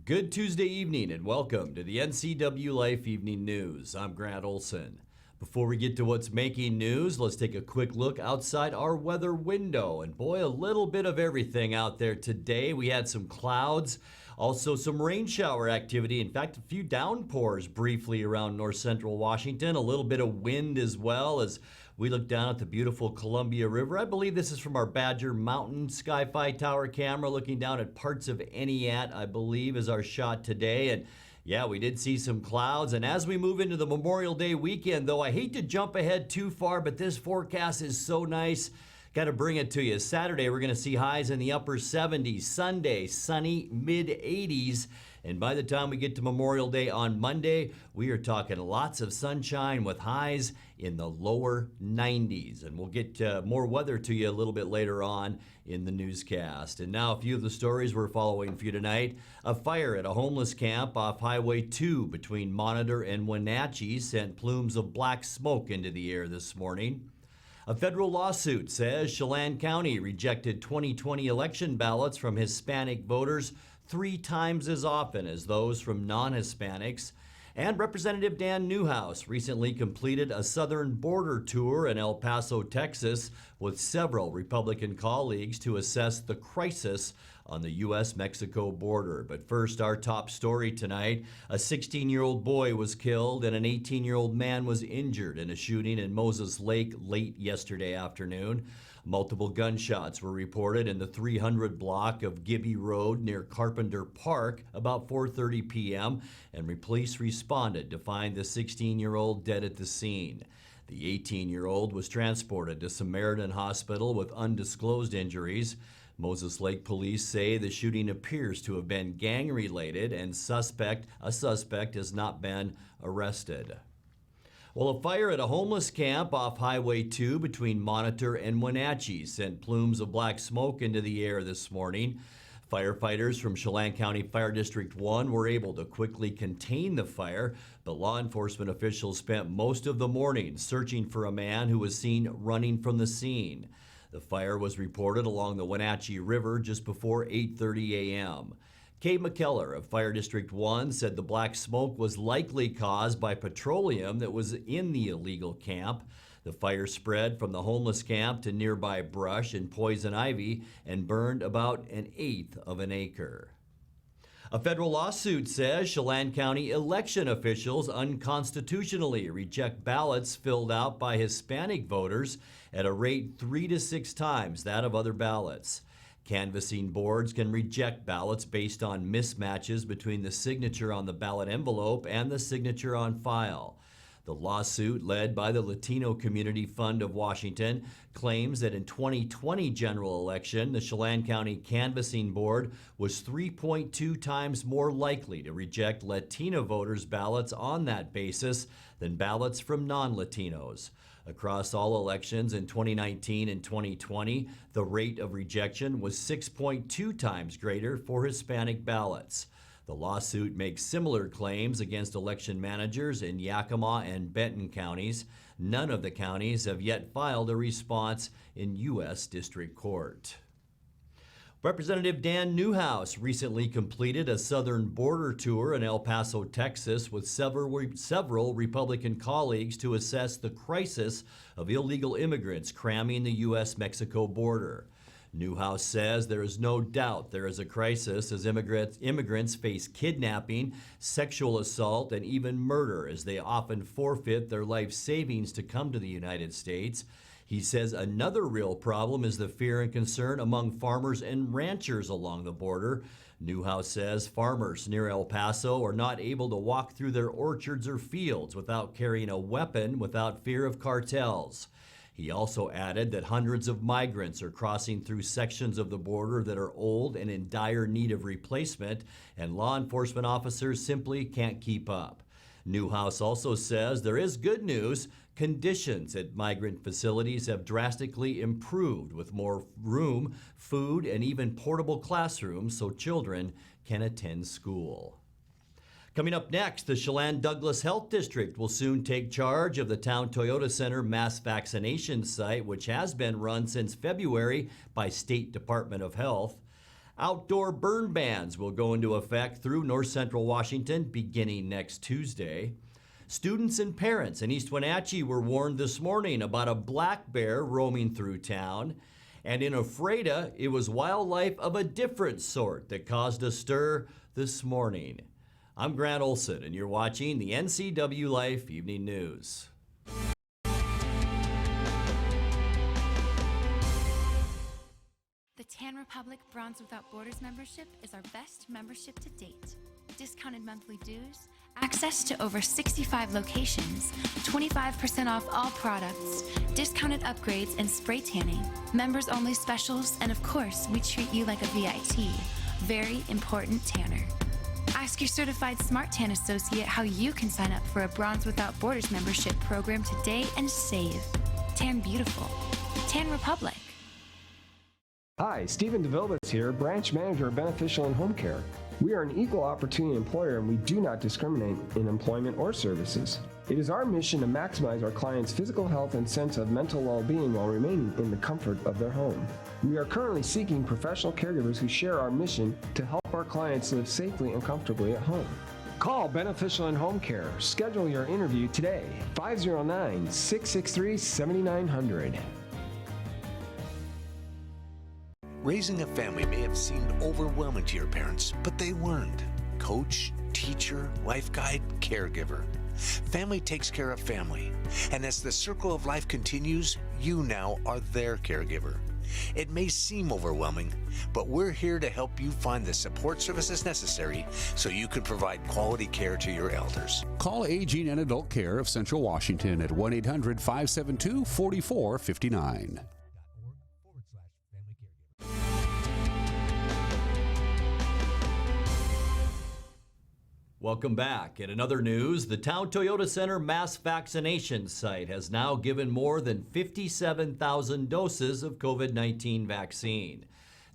Good Tuesday evening and welcome to the NCWLIFE Evening News. I'm Grant Olson. Before we get to what's making news, let's take a quick look outside our weather window. And boy, a little bit of everything out there today. We had some clouds, also some rain shower activity. In fact, a few downpours briefly around north central Washington. A little bit of wind as well as we look down at the beautiful Columbia River. I believe this is from our Badger Mountain Sky-Fi Tower camera, looking down at parts of Eniat, I believe, is our shot today. And yeah, we did see some clouds. And as we move into the Memorial Day weekend, though, I hate to jump ahead too far, but this forecast is so nice. Got to bring it to you. Saturday, we're going to see highs in the upper 70s. Sunday, sunny, mid-80s. And by the time we get to Memorial Day on Monday, we are talking lots of sunshine with highs in the lower 90s. And we'll get more weather to you a little bit later on in the newscast. And now a few of the stories we're following for you tonight. A fire at a homeless camp off Highway 2 between Monitor and Wenatchee sent plumes of black smoke into the air this morning. A federal lawsuit says Chelan County rejected 2020 election ballots from Hispanic voters 3 times as often as those from non-Hispanics. And Representative Dan Newhouse recently completed a southern border tour in El Paso, Texas, with several Republican colleagues to assess the crisis on the U.S.-Mexico border. But first, our top story tonight. A 16-year-old boy was killed and an 18-year-old man was injured in a shooting in Moses Lake late yesterday afternoon. Multiple gunshots were reported in the 300 block of Gibby Road near Carpenter Park about 4:30 p.m. and police responded to find the 16-year-old dead at the scene. The 18-year-old was transported to Samaritan Hospital with undisclosed injuries. Moses Lake police say the shooting appears to have been gang-related and a suspect has not been arrested. Well, a fire at a homeless camp off Highway 2 between Monitor and Wenatchee sent plumes of black smoke into the air this morning. Firefighters from Chelan County Fire District 1 were able to quickly contain the fire, but law enforcement officials spent most of the morning searching for a man who was seen running from the scene. The fire was reported along the Wenatchee River just before 8:30 a.m. Kay McKellar of Fire District 1 said the black smoke was likely caused by petroleum that was in the illegal camp. The fire spread from the homeless camp to nearby brush and poison ivy and burned about 1/8 of an acre. A federal lawsuit says Chelan County election officials unconstitutionally reject ballots filled out by Hispanic voters at a rate 3 to 6 times that of other ballots. Canvassing boards can reject ballots based on mismatches between the signature on the ballot envelope and the signature on file. The lawsuit, led by the Latino Community Fund of Washington, claims that in 2020 general election, the Chelan County Canvassing Board was 3.2 times more likely to reject Latino voters' ballots on that basis than ballots from non-Latinos. Across all elections in 2019 and 2020, the rate of rejection was 6.2 times greater for Hispanic ballots. The lawsuit makes similar claims against election managers in Yakima and Benton counties. None of the counties have yet filed a response in U.S. District Court. Representative Dan Newhouse recently completed a southern border tour in El Paso, Texas, with several Republican colleagues to assess the crisis of illegal immigrants cramming the U.S.-Mexico border. Newhouse says there is no doubt there is a crisis as immigrants face kidnapping, sexual assault, and even murder as they often forfeit their life savings to come to the United States. He says another real problem is the fear and concern among farmers and ranchers along the border. Newhouse says farmers near El Paso are not able to walk through their orchards or fields without carrying a weapon without fear of cartels. He also added that hundreds of migrants are crossing through sections of the border that are old and in dire need of replacement, and law enforcement officers simply can't keep up. Newhouse also says there is good news. Conditions at migrant facilities have drastically improved with more room, food, and even portable classrooms so children can attend school. Coming up next, the Chelan Douglas Health District will soon take charge of the Town Toyota Center mass vaccination site, which has been run since February by State Department of Health. Outdoor burn bans will go into effect through north central Washington beginning next Tuesday. Students and parents in East Wenatchee were warned this morning about a black bear roaming through town. And in Ephrata, it was wildlife of a different sort that caused a stir this morning. I'm Grant Olson, and you're watching the NCWLIFE Evening News. The Tan Republic Bronze Without Borders membership is our best membership to date. Discounted monthly dues, access to over 65 locations, 25% off all products, discounted upgrades and spray tanning, members only specials, and of course, we treat you like a VIT. Very important tanner. Ask your certified Smart Tan associate how you can sign up for a Bronze Without Borders membership program today and save. Tan Beautiful. Tan Republic. Hi, Stephen DeVilbiss here, Branch Manager of Beneficial and Home Care. We are an equal opportunity employer and we do not discriminate in employment or services. It is our mission to maximize our clients' physical health and sense of mental well-being while remaining in the comfort of their home. We are currently seeking professional caregivers who share our mission to help our clients live safely and comfortably at home. Call Beneficial and Home Care. Schedule your interview today, 509-663-7900. Raising a family may have seemed overwhelming to your parents, but they weren't. Coach, teacher, life guide, caregiver. Family takes care of family. And as the circle of life continues, you now are their caregiver. It may seem overwhelming, but we're here to help you find the support services necessary so you can provide quality care to your elders. Call Aging and Adult Care of Central Washington at 1-800-572-4459. Welcome back. In another news, the Town Toyota Center mass vaccination site has now given more than 57,000 doses of COVID-19 vaccine.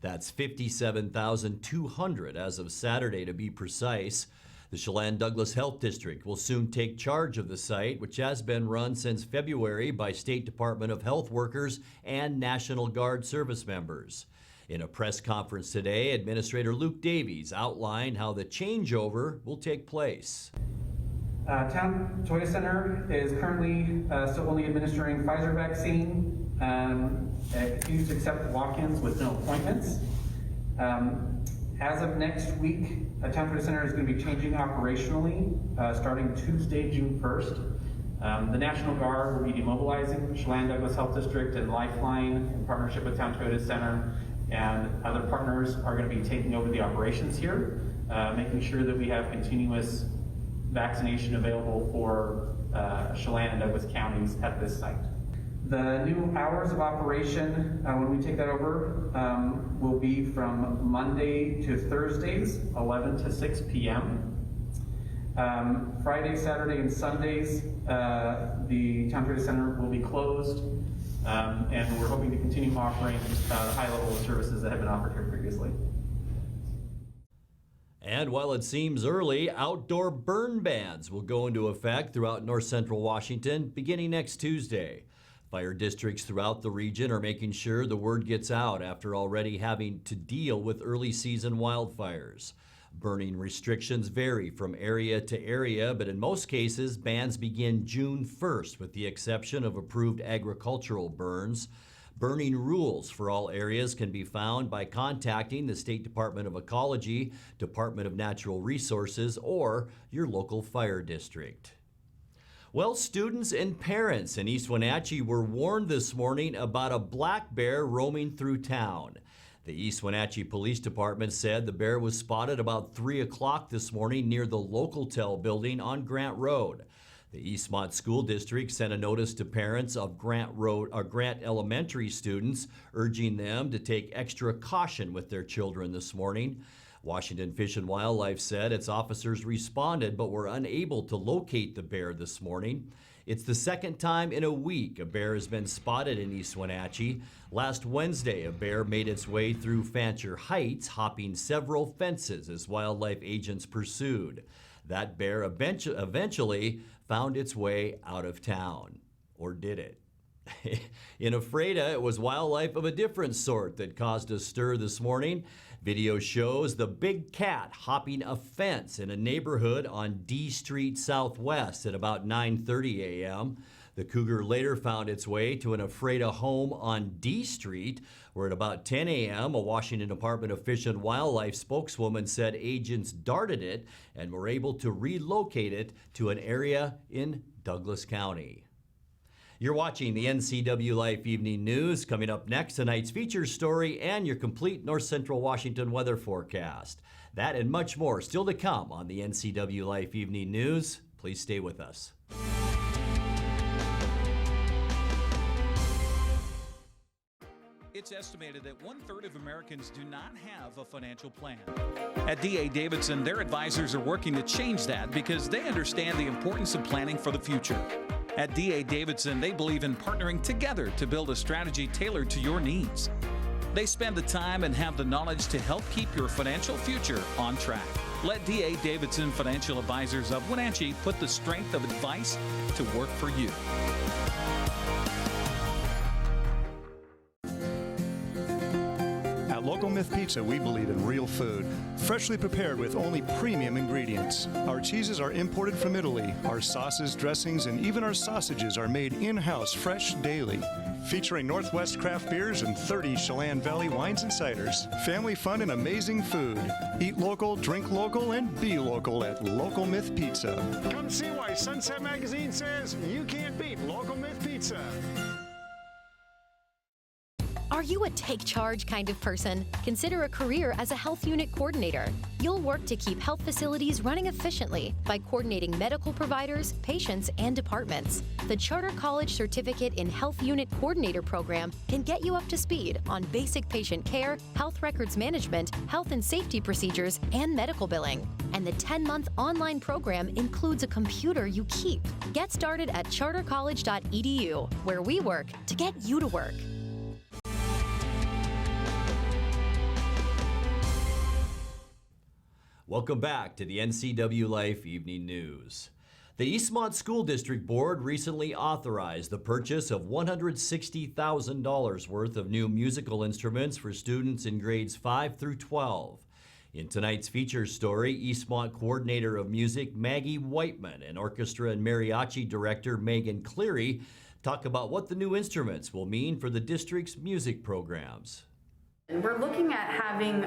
That's 57,200 as of Saturday to be precise. The Chelan Douglas Health District will soon take charge of the site, which has been run since February by State Department of Health workers and National Guard service members. In a press conference today, Administrator Luke Davies outlined how the changeover will take place. Town Toyota Center is currently still only administering Pfizer vaccine. It continues to accept walk-ins with no appointments. As of next week, Town Toyota Center is going to be changing operationally starting Tuesday, June 1st. The National Guard will be demobilizing Chelan Douglas Health District and Lifeline in partnership with Town Toyota Center, and other partners are going to be taking over the operations here, making sure that we have continuous vaccination available for Chelan and Douglas counties at this site. The new hours of operation, when we take that over, will be from Monday to Thursdays, 11 to 6 p.m. Friday, Saturday, and Sundays, the Town Toyota Center will be closed. And we're hoping to continue offering the high level of services that have been offered here previously. And while it seems early, outdoor burn bans will go into effect throughout north central Washington beginning next Tuesday. Fire districts throughout the region are making sure the word gets out after already having to deal with early season wildfires. Burning restrictions vary from area to area, but in most cases, bans begin June 1st, with the exception of approved agricultural burns. Burning rules for all areas can be found by contacting the State Department of Ecology, Department of Natural Resources, or your local fire district. Well, students and parents in East Wenatchee were warned this morning about a black bear roaming through town. The East Wenatchee Police Department said the bear was spotted about 3 o'clock this morning near the Localtel building on Grant Road. The Eastmont School District sent a notice to parents of Grant Elementary students, urging them to take extra caution with their children this morning. Washington Fish and Wildlife said its officers responded but were unable to locate the bear this morning. It's the second time in a week a bear has been spotted in East Wenatchee. Last Wednesday, a bear made its way through Fancher Heights, hopping several fences as wildlife agents pursued. That bear eventually found its way out of town. Or did it? In Ephrata, it was wildlife of a different sort that caused a stir this morning. Video shows the big cat hopping a fence in a neighborhood on D Street Southwest at about 9:30 a.m. The cougar later found its way to an Ephrata home on D Street, where at about 10 a.m., a Washington Department of Fish and Wildlife spokeswoman said agents darted it and were able to relocate it to an area in Douglas County. You're watching the NCWLIFE Evening News. Coming up next, tonight's feature story and your complete North Central Washington weather forecast. That and much more still to come on the NCWLIFE Evening News. Please stay with us. It's estimated that 1/3 of Americans do not have a financial plan. At D.A. Davidson, their advisors are working to change that because they understand the importance of planning for the future. At D.A. Davidson, they believe in partnering together to build a strategy tailored to your needs. They spend the time and have the knowledge to help keep your financial future on track. Let D.A. Davidson Financial Advisors of Wenatchee put the strength of advice to work for you. At Local Myth Pizza, we believe in real food, freshly prepared with only premium ingredients. Our cheeses are imported from Italy. Our sauces, dressings, and even our sausages are made in-house fresh daily. Featuring Northwest craft beers and 30 Chelan Valley wines and ciders. Family fun and amazing food. Eat local, drink local, and be local at Local Myth Pizza. Come see why Sunset Magazine says you can't beat Local Myth Pizza. Are you a take charge kind of person? Consider a career as a health unit coordinator. You'll work to keep health facilities running efficiently by coordinating medical providers, patients, and departments. The Charter College Certificate in Health Unit Coordinator program can get you up to speed on basic patient care, health records management, health and safety procedures, and medical billing. And the 10-month online program includes a computer you keep. Get started at chartercollege.edu, where we work to get you to work. Welcome back to the NCWLIFE Evening News. The Eastmont School District Board recently authorized the purchase of $160,000 worth of new musical instruments for students in grades 5 through 12. In tonight's feature story, Eastmont Coordinator of Music Maggie Whiteman and Orchestra and Mariachi Director Megan Cleary talk about what the new instruments will mean for the district's music programs. We're looking at having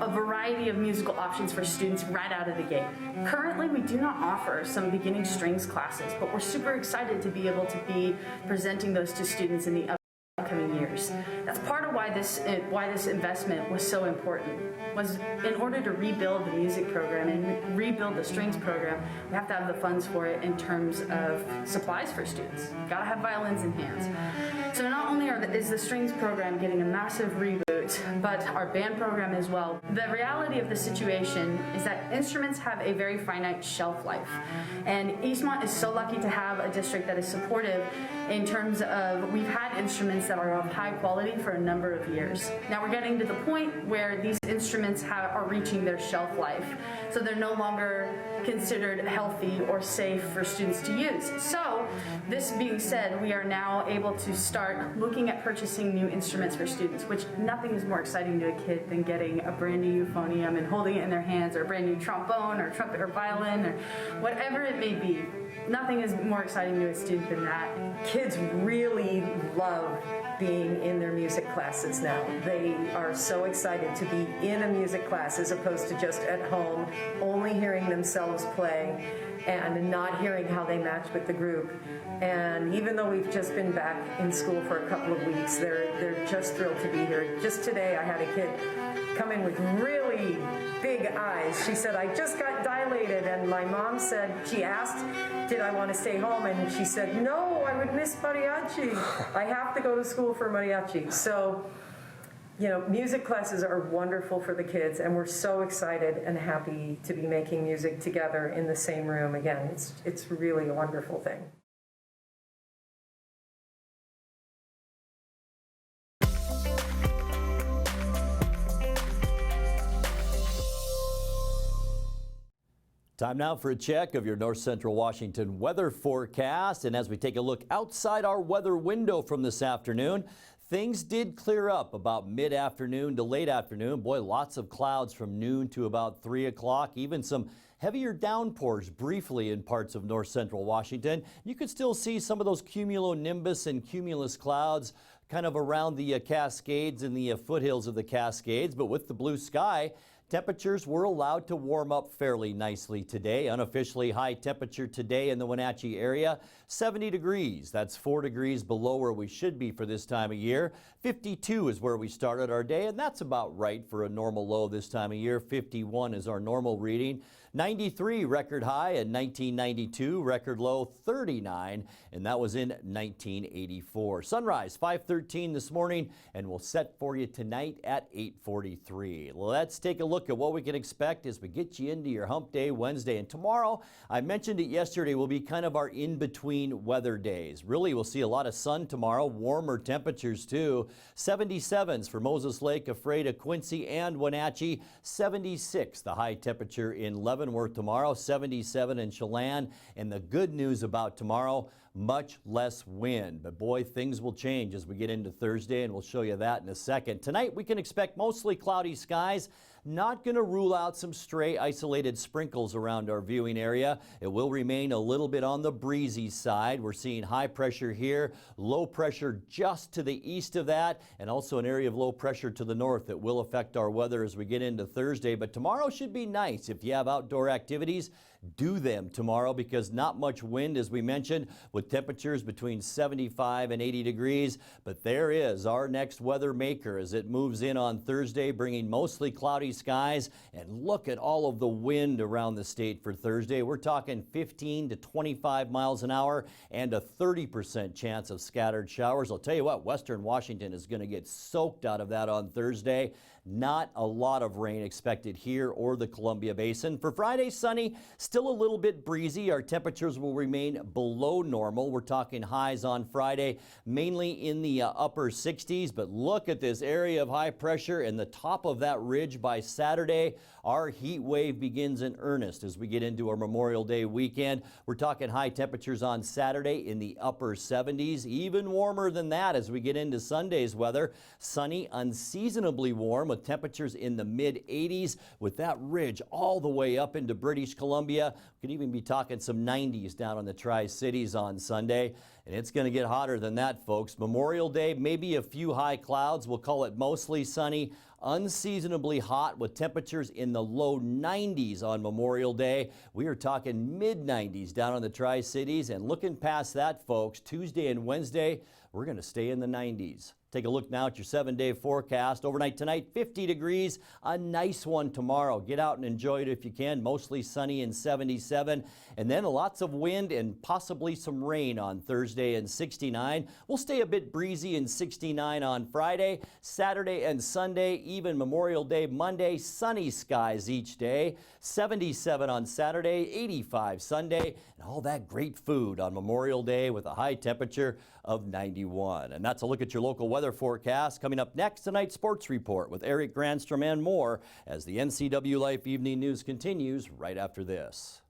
a variety of musical options for students right out of the gate. Currently, we do not offer some beginning strings classes, but we're super excited to be able to be presenting those to students in the upcoming years. That's part of why this investment was so important. Was in order to rebuild the music program and rebuild the strings program, we have to have the funds for it in terms of supplies for students. Gotta have violins in hands. So not only is the strings program getting a massive reboot, but our band program as well. The reality of the situation is that instruments have a very finite shelf life. And Eastmont is so lucky to have a district that is supportive in terms of we've had instruments that are of high quality for a number of years. Now we're getting to the point where these instruments are reaching their shelf life. So they're no longer considered healthy or safe for students to use. So this being said, we are now able to start looking at purchasing new instruments for students, which nothing is more exciting to a kid than getting a brand new euphonium and holding it in their hands, or a brand new trombone or trumpet or violin or whatever it may be. Nothing is more exciting to a student than that. Kids really love being in their music classes now. They are so excited to be in a music class as opposed to just at home, only hearing themselves play and not hearing how they match with the group. And even though we've just been back in school for a couple of weeks, they're just thrilled to be here. Just today I had a kid come in with really big eyes. She said, I just got dilated, and my mom said, she asked, did I want to stay home? And she said, no, I would miss mariachi. I have to go to school for mariachi. So, you know, music classes are wonderful for the kids, and we're so excited and happy to be making music together in the same room again. It's really a wonderful thing. Time now for a check of your North Central Washington weather forecast. And as we take a look outside our weather window from this afternoon, Things did clear up about mid-afternoon to late afternoon. Boy, lots of clouds from noon to about 3 o'clock. Even some heavier downpours briefly in parts of north central Washington. You could still see some of those cumulonimbus and cumulus clouds kind of around the Cascades and the foothills of the Cascades. But with the blue sky, temperatures were allowed to warm up fairly nicely today. Unofficially high temperature today in the Wenatchee area, 70 degrees. That's 4 degrees below where we should be for this time of year. 52 is where we started our day, and that's about right for a normal low this time of year. 51 is our normal reading. 93 record high in 1992, record low 39, and that was in 1984. Sunrise 5:13 this morning, and we'll set for you tonight at 8:43. Let's take a look at what we can expect as we get you into your hump day Wednesday. And tomorrow, I mentioned it yesterday, will be kind of our in-between weather days. Really, we'll see a lot of sun tomorrow, warmer temperatures too. 77s for Moses Lake, Ephrata, Quincy, and Wenatchee. 76, the high temperature in Leavenworth tomorrow, 77 in Chelan. And the good news about tomorrow, much less wind. But boy, things will change as we get into Thursday, and we'll show you that in a second. Tonight, we can expect mostly cloudy skies. Not going to rule out some stray isolated sprinkles around our viewing area. It will remain a little bit on the breezy side. We're seeing high pressure here, low pressure just to the east of that, and also an area of low pressure to the north that will affect our weather as we get into Thursday. But tomorrow should be nice. If you have outdoor activities, do them tomorrow, because not much wind, as we mentioned, with temperatures between 75 and 80 degrees. But there is our next weather maker as it moves in on Thursday, bringing mostly cloudy skies. And look at all of the wind around the state for Thursday. We're talking 15 to 25 miles an hour and a 30% chance of scattered showers. I'll tell you what, western Washington is going to get soaked out of that on Thursday. Not a lot of rain expected here or the Columbia Basin. For Friday, sunny, still a little bit breezy. Our temperatures will remain below normal. We're talking highs on Friday, mainly in the upper 60s. But look at this area of high pressure and the top of that ridge by Saturday. Our heat wave begins in earnest as we get into our Memorial Day weekend. We're talking high temperatures on Saturday in the upper 70s, even warmer than that as we get into Sunday's weather. Sunny, unseasonably warm with temperatures in the mid-80s with that ridge all the way up into British Columbia. We could even be talking some 90s down on the Tri-Cities on Sunday. And it's going to get hotter than that, folks. Memorial Day, maybe a few high clouds. We'll call it mostly sunny. Unseasonably hot with temperatures in the low 90s on Memorial Day. We are talking mid-90s down on the Tri-Cities. And looking past that, folks, Tuesday and Wednesday, we're going to stay in the 90s. Take a look now at your 7-day forecast. Overnight tonight, 50 degrees. A nice one tomorrow. Get out and enjoy it if you can. Mostly sunny and 77. And then lots of wind and possibly some rain on Thursday and 69. We'll stay a bit breezy and 69 on Friday. Saturday and Sunday, even Memorial Day Monday, sunny skies each day. 77 on Saturday, 85 Sunday, and all that great food on Memorial Day with a high temperature of 91. And that's a look at your local weather forecast. Coming up next, tonight's sports report with Eric Granstrom and more as the NCWLIFE Evening News continues right after this.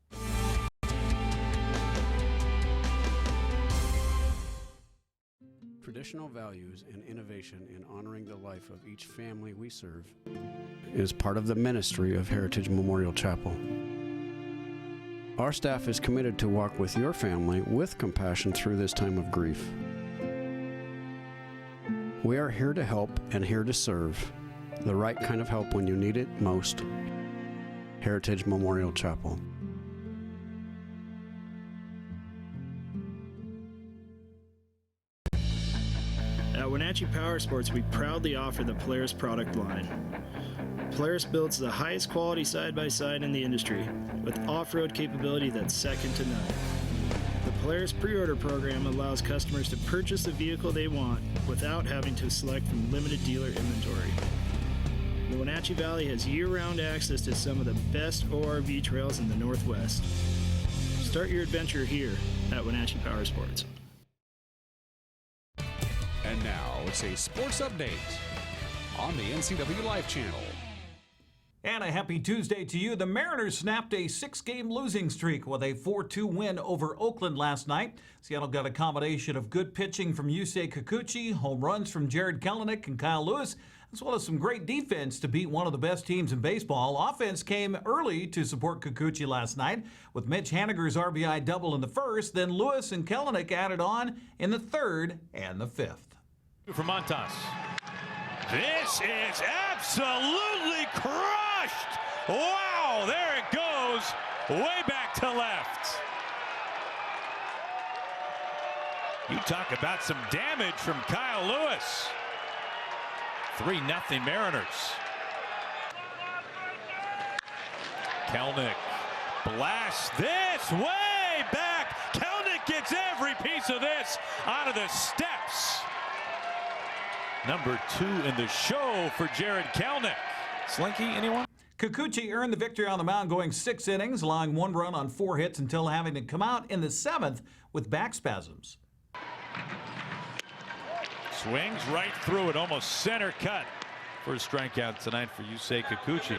Traditional values and innovation in honoring the life of each family we serve is part of the ministry of Heritage Memorial Chapel. Our staff is committed to walk with your family with compassion through this time of grief. We are here to help and here to serve, the right kind of help when you need it most. Heritage Memorial Chapel. At Wenatchee Powersports, we proudly offer the Polaris product line. Polaris builds the highest quality side-by-side in the industry, with off-road capability that's second to none. The Polaris pre-order program allows customers to purchase the vehicle they want without having to select from limited dealer inventory. The Wenatchee Valley has year-round access to some of the best ORV trails in the Northwest. Start your adventure here at Wenatchee Powersports. And now it's a sports update on the NCWLIFE channel. And a happy Tuesday to you. The Mariners snapped a 6-game losing streak with a 4-2 win over Oakland last night. Seattle got a combination of good pitching from Yusei Kikuchi, home runs from Jared Kelenic and Kyle Lewis, as well as some great defense to beat one of the best teams in baseball. Offense came early to support Kikuchi last night with Mitch Haniger's RBI double in the first. Then Lewis and Kelenic added on in the third and the fifth. For Montas. This is absolutely crushed. Wow, there it goes. Way back to left. You talk about some damage from Kyle Lewis. 3-0 Mariners. Kelenic blasts this way back. Kelenic gets every piece of this out of the steps. Number 2 in the show for Jared Kelenic. Slinky, anyone? Kikuchi earned the victory on the mound, going 6 innings, allowing 1 run on 4 hits until having to come out in the 7th with back spasms. Swings right through it, almost center cut. First strikeout tonight for Yusei Kikuchi.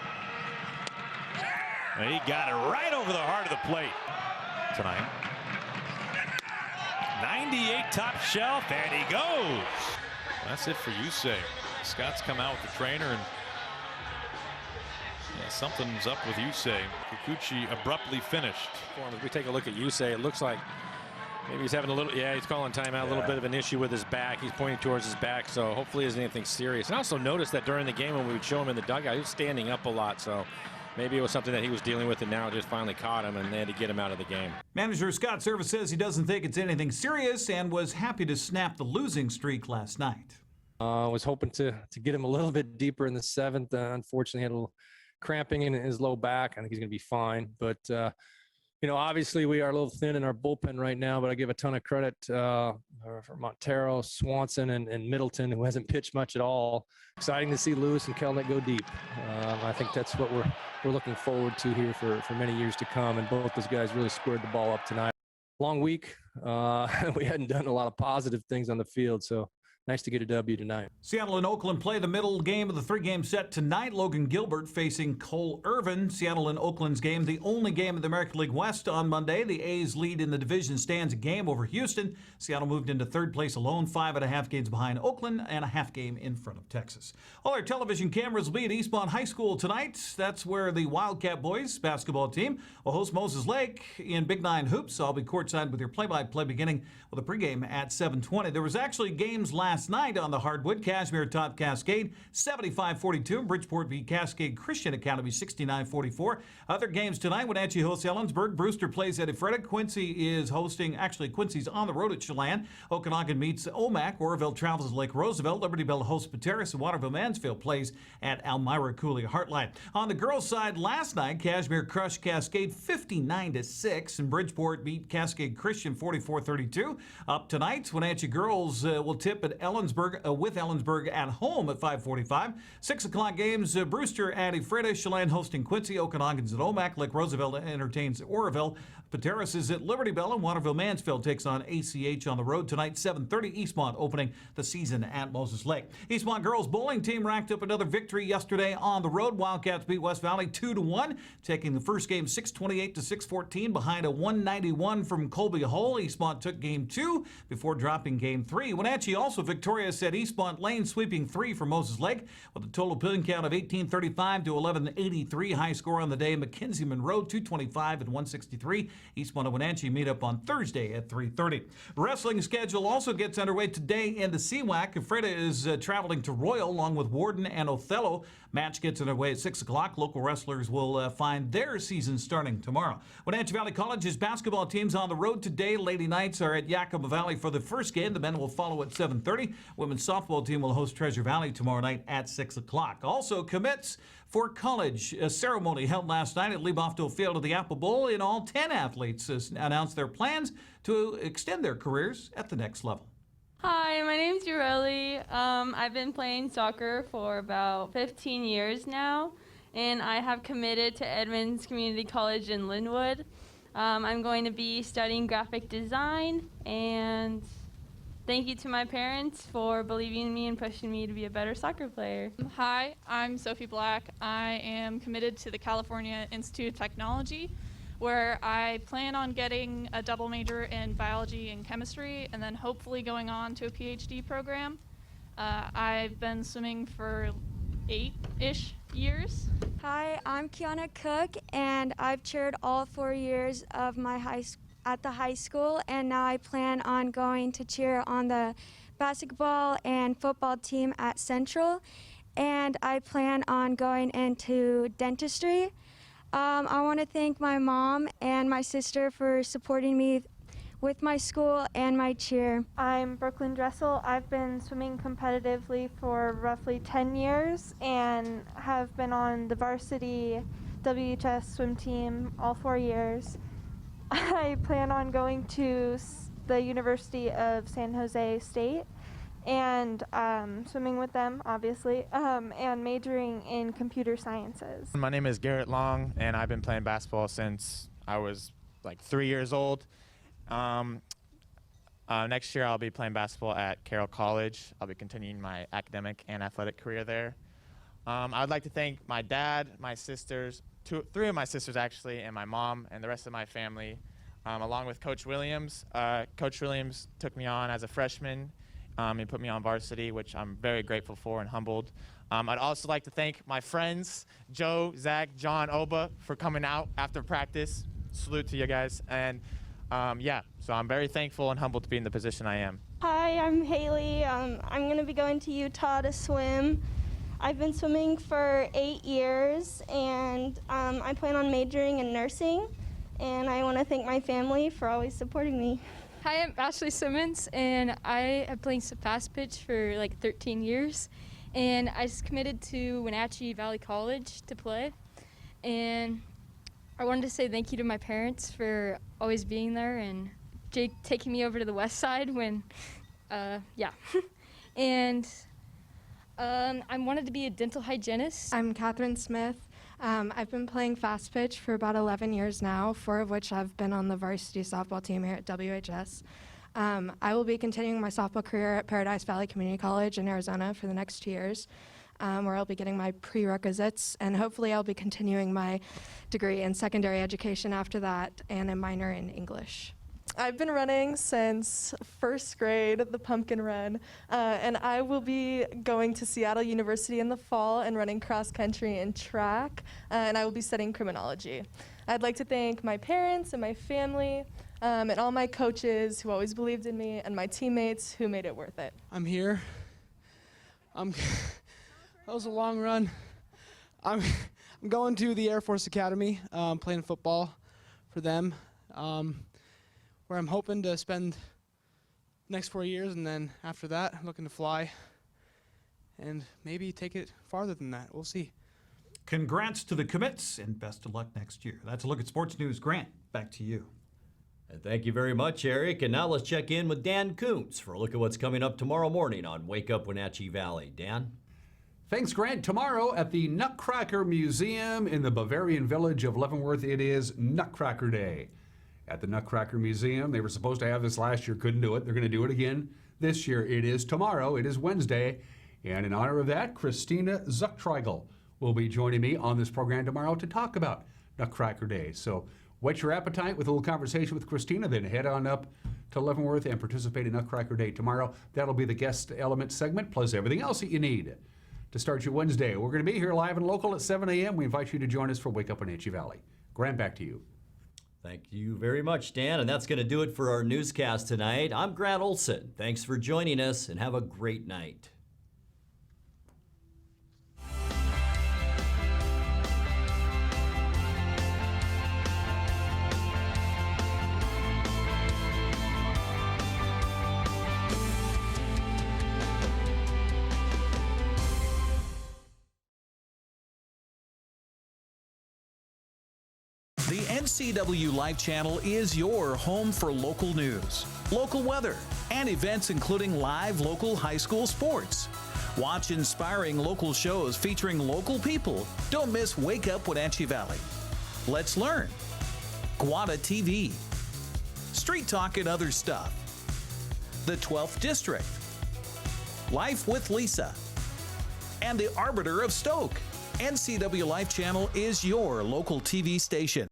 And he got it right over the heart of the plate tonight. 98 top shelf, and he goes. That's it for Yusei. Scott's come out with the trainer, and yeah, something's up with Yusei. Kikuchi abruptly finished. As we take a look at Yusei, it looks like maybe he's having a little, he's calling timeout, a little bit of an issue with his back. He's pointing towards his back, so hopefully it isn't anything serious. And I also noticed that during the game when we would show him in the dugout, he was standing up a lot, so maybe it was something that he was dealing with and now just finally caught him and they had to get him out of the game. Manager Scott Service says he doesn't think it's anything serious and was happy to snap the losing streak last night. Was hoping to get him a little bit deeper in the 7th. Unfortunately, he had a little cramping in his low back. I think he's going to be fine. But, you know, obviously we are a little thin in our bullpen right now, but I give a ton of credit for Montero, Swanson, and Middleton, who hasn't pitched much at all. Exciting to see Lewis and Kelenic go deep. I think that's what we're looking forward to here for many years to come, and both those guys really squared the ball up tonight. Long week. We hadn't done a lot of positive things on the field, so nice to get a W tonight. Seattle and Oakland play the middle game of the 3-game set tonight. Logan Gilbert facing Cole Irvin. Seattle and Oakland's game, the only game of the American League West on Monday. The A's lead in the division stands a game over Houston. Seattle moved into 3rd place alone, 5.5 games behind Oakland and a half game in front of Texas. All our television cameras will be at Eastmont High School tonight. That's where the Wildcat boys basketball team will host Moses Lake in Big 9 Hoops. I'll be courtside with your play-by-play beginning with a pregame at 7:20. There was actually games last night on the hardwood. Cashmere top Cascade 75-42. Bridgeport beat Cascade Christian Academy 69-44. Other games tonight: Wenatchee hosts Ellensburg. Brewster plays at Ephrata. Quincy is hosting, Quincy's on the road at Chelan. Okanagan meets Omak. Oroville travels to Lake Roosevelt. Liberty Bell hosts Pateros, and Waterville Mansfield plays at Elmira Cooley Heartline. On the girls' side, last night Cashmere crushed Cascade 59-6, and Bridgeport beat Cascade Christian 44-32. Up tonight, Wenatchee girls will tip at Ellensburg with Ellensburg at home at 5:45. 6 o'clock games: Brewster at Ephrata, Chelan hosting Quincy, Okanagan's at Omak, Lake Roosevelt entertains Oroville. Pateros is at Liberty Bell, and Waterville Mansfield takes on ACH on the road tonight. 7:30 Eastmont opening the season at Moses Lake. Eastmont girls bowling team racked up another victory yesterday on the road. Wildcats beat West Valley 2-1, taking the first game 628 to 614 behind a 191 from Colby Hull. Eastmont took game 2 before dropping game 3. Wenatchee also victorious at Eastmont Lane, sweeping 3 for Moses Lake with a total pin count of 1835 to 1183. High score on the day: Mackenzie Monroe 225 and 163. Eastmont and Wenatchee meet up on Thursday at 3:30. Wrestling schedule also gets underway today in the CWAC. Ephrata is traveling to Royal along with Warden and Othello. Match gets underway at 6 o'clock. Local wrestlers will find their season starting tomorrow. Wenatchee Valley College's basketball team's on the road today. Lady Knights are at Yakima Valley for the first game. The men will follow at 7:30. Women's softball team will host Treasure Valley tomorrow night at 6 o'clock. Also commits for college. A ceremony held last night at Liebofto Field of the Apple Bowl. In all, 10 athletes announced their plans to extend their careers at the next level. Hi, my name's Ureli. I've been playing soccer for about 15 years now, and I have committed to Edmonds Community College in Linwood. I'm going to be studying graphic design, and Thank you to my parents for believing in me and pushing me to be a better soccer player. Hi, I'm Sophie Black. I am committed to the California Institute of Technology, where I plan on getting a double major in biology and chemistry, and then hopefully going on to a PhD program. I've been swimming for 8-ish years. Hi, I'm Kiana Cook, and I've chaired all 4 years of my at the high school, and now I plan on going to cheer on the basketball and football team at Central, and I plan on going into dentistry. I want to thank my mom and my sister for supporting me with my school and my cheer. I'm Brooklyn Dressel. I've been swimming competitively for roughly 10 years and have been on the varsity WHS swim team all 4 years. I plan on going to the University of San Jose State and swimming with them, obviously, and majoring in computer sciences. My name is Garrett Long, and I've been playing basketball since I was like 3 years old. Next year I'll be playing basketball at Carroll College. I'll be continuing my academic and athletic career there. I would like to thank my dad, my sisters, 3 of my sisters actually, and my mom and the rest of my family, along with Coach Williams. Coach Williams took me on as a freshman. He put me on varsity, which I'm very grateful for and humbled. I'd also like to thank my friends, Joe, Zach, John, Oba, for coming out after practice. Salute to you guys. And so I'm very thankful and humbled to be in the position I am. Hi, I'm Haley. I'm going to be going to Utah to swim. I've been swimming for 8 years, and I plan on majoring in nursing, and I want to thank my family for always supporting me. Hi, I'm Ashley Simmons, and I have played fast pitch for like 13 years, and I just committed to Wenatchee Valley College to play, and I wanted to say thank you to my parents for always being there and Jake taking me over to the west side when, and I wanted to be a dental hygienist. I'm Catherine Smith. I've been playing fast pitch for about 11 years now, 4 of which I've been on the varsity softball team here at WHS. I will be continuing my softball career at Paradise Valley Community College in Arizona for the next 2 years, where I'll be getting my prerequisites, and hopefully I'll be continuing my degree in secondary education after that and a minor in English. I've been running since 1st grade, the pumpkin run, and I will be going to Seattle University in the fall and running cross country and track, and I will be studying criminology. I'd like to thank my parents and my family and all my coaches who always believed in me, and my teammates who made it worth it. I'm here. That was a long run. I'm going to the Air Force Academy, playing football for them. Where I'm hoping to spend the next 4 years, and then after that, I'm looking to fly and maybe take it farther than that. We'll see. Congrats to the commits, and best of luck next year. That's a look at sports news. Grant, back to you. And thank you very much, Eric. And now let's check in with Dan Kuntz for a look at what's coming up tomorrow morning on Wake Up Wenatchee Valley. Dan? Thanks, Grant. Tomorrow at the Nutcracker Museum in the Bavarian village of Leavenworth, it is Nutcracker Day. At the Nutcracker Museum, they were supposed to have this last year, couldn't do it. They're going to do it again this year. It is tomorrow. It is Wednesday. And in honor of that, Christina Zuchtriegel will be joining me on this program tomorrow to talk about Nutcracker Day. So whet your appetite with a little conversation with Christina, then head on up to Leavenworth and participate in Nutcracker Day tomorrow. That'll be the guest element segment, plus everything else that you need to start your Wednesday. We're going to be here live and local at 7 a.m. We invite you to join us for Wake Up Wenatchee Valley. Grant, back to you. Thank you very much, Dan. And that's going to do it for our newscast tonight. I'm Grant Olson. Thanks for joining us, and have a great night. The NCWLIFE channel is your home for local news, local weather, and events including live local high school sports. Watch inspiring local shows featuring local people. Don't miss Wake Up Wenatchee Valley. Let's learn. Guada TV. Street Talk and other stuff. the 12th District, Life with Lisa, and the Arbiter of Stoke. NCWLIFE Channel is your local TV station.